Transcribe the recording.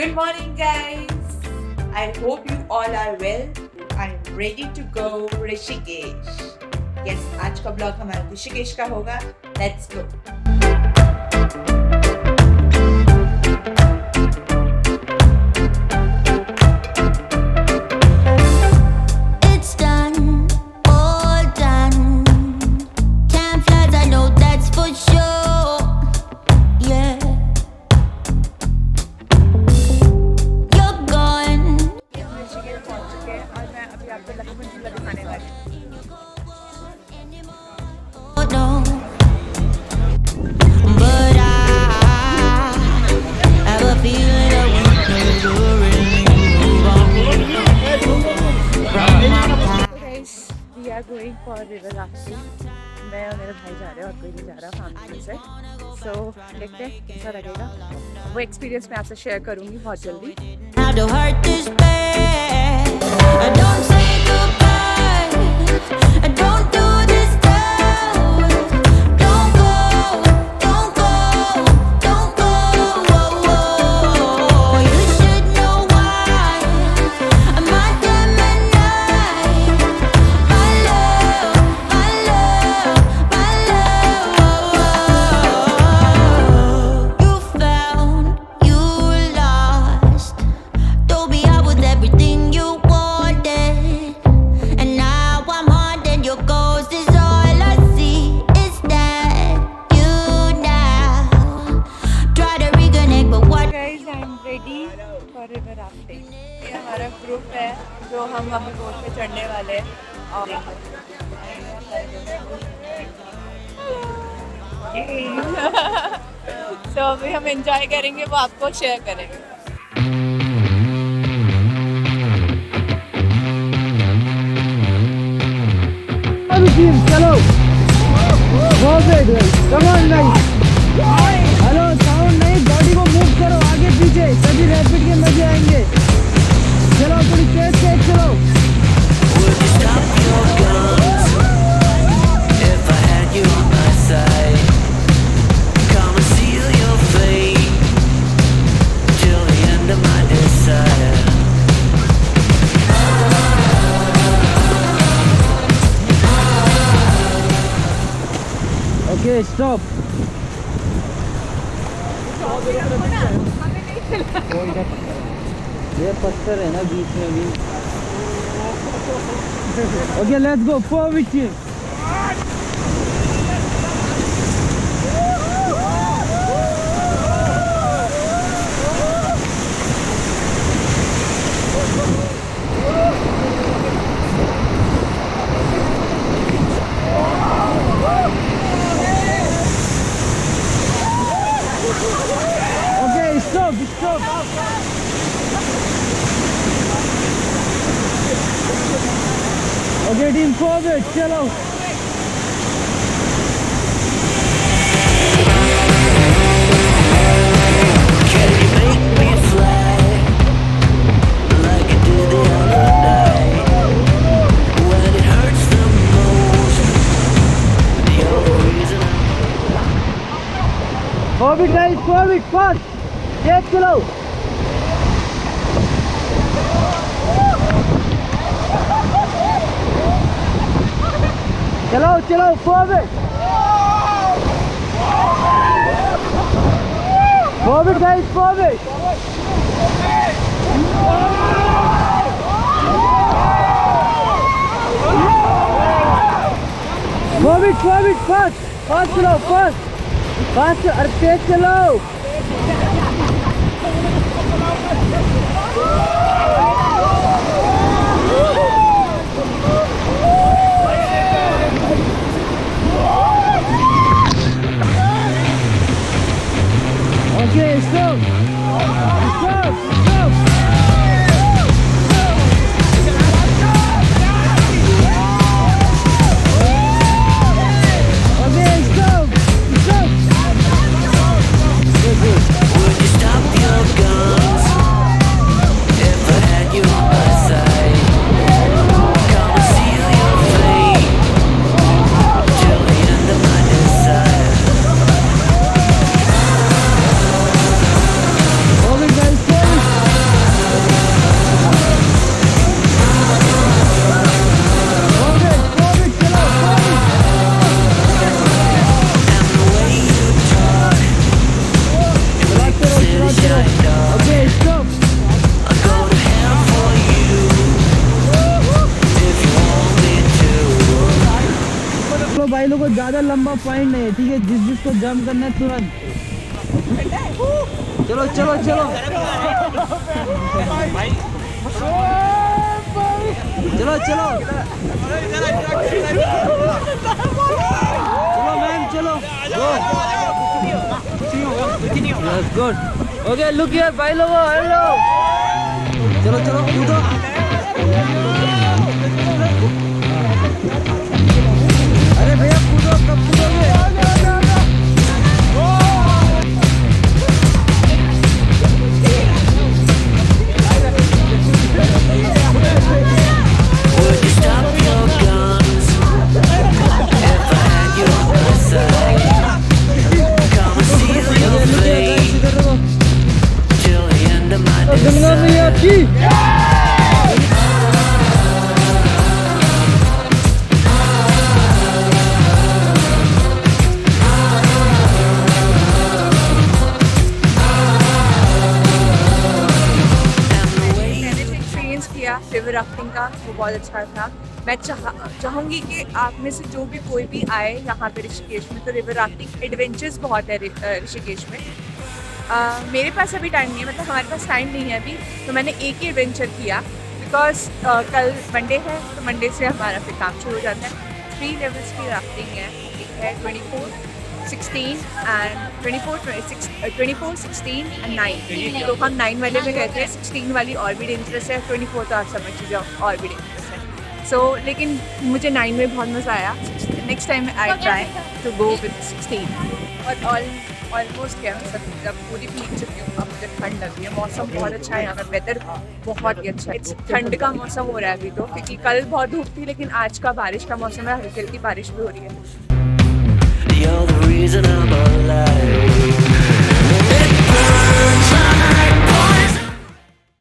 Good morning, guys. I hope you all are well. I'm ready to go Rishikesh. Yes, आज का blog हमारा ऋषिकेश का होगा. Let's go. We are going for river rafting. मैं और मेरे भाई जा रहे हैं और कोई नहीं जा रहा फैमिली से. So देखते हैं कैसा लगेगा. वो एक्सपीरियंस मैं आपसे शेयर करूँगी बहुत जल्दी. रिवर राफ्टिंग ये हमारा ग्रुप है जो हम अभी बोट पे चढ़ने वाले हैं और तो अभी हम एंजॉय करेंगे वो आपको शेयर करेंगे. चलो come on guys. Hello sound नहीं, बॉडी को मूव करो आगे पीछे, सभी रैपिड के मजे आएंगे. चलो थोड़ी तेज तेज चलो. Okay stop. ये पत्थर है ना बीच में भी. Okay let's go forward. Stop. Okay, team forward, chalo. Can you make me fly like I did the other night when it hurts the most? The only reason forward guys, forward, fast. Yes, चलो. चलो forward. Forward guys, forward. Forward, fast चलो, fast, अरे तेज चलो. Okay, stop. Okay, stop. लंबा point नहीं है, ठीक है, जिसको जंप करना है तुरंत। चलो चलो चलो चलो चलो चलो मैम चलो। गुड ओके लुक हियर भाई लोगो हेलो। चलो चलो कूदो। अरे भैया कूदो, कब कूदोगे? Would you stop your guns if I had you on my side? Come and seal your fate till the end of my desire. River rafting का वो बहुत अच्छा था। मैं चाहूँगी कि आप में से जो भी कोई भी आए यहाँ पे ऋषिकेश में, तो रिवर राफ्टिंग एडवेंचर्स बहुत है ऋषिकेश में। मेरे पास अभी टाइम नहीं है, मतलब हमारे पास टाइम नहीं है अभी, तो मैंने एक ही एडवेंचर किया बिकॉज कल मंडे है, तो मंडे से हमारा फिर काम शुरू हो जाता है। 3 लेवल्स की राफ्टिंग है, एक है 24, 16 एंड 24, 16 एंड 9। तो हम 9 वाले में गए थे, 16 वाली और भी डेंजरस है, 24 तो आप समझ लीजिए और भी डेंजरस है। सो लेकिन मुझे 9 में बहुत मज़ा आया। Next time I try to go with 16। और ऑलमोस्ट क्या जब पूरी भीग चुकी हूँ, अब मुझे ठंड लग रही है। मौसम बहुत अच्छा है यहाँ का, वेदर बहुत ही अच्छा है। ठंड का मौसम हो रहा है अभी तो, क्योंकि कल बहुत धूप थी, लेकिन आज का बारिश का मौसम है, हल्की हल्की बारिश भी हो रही है। You're the reason I'm alive.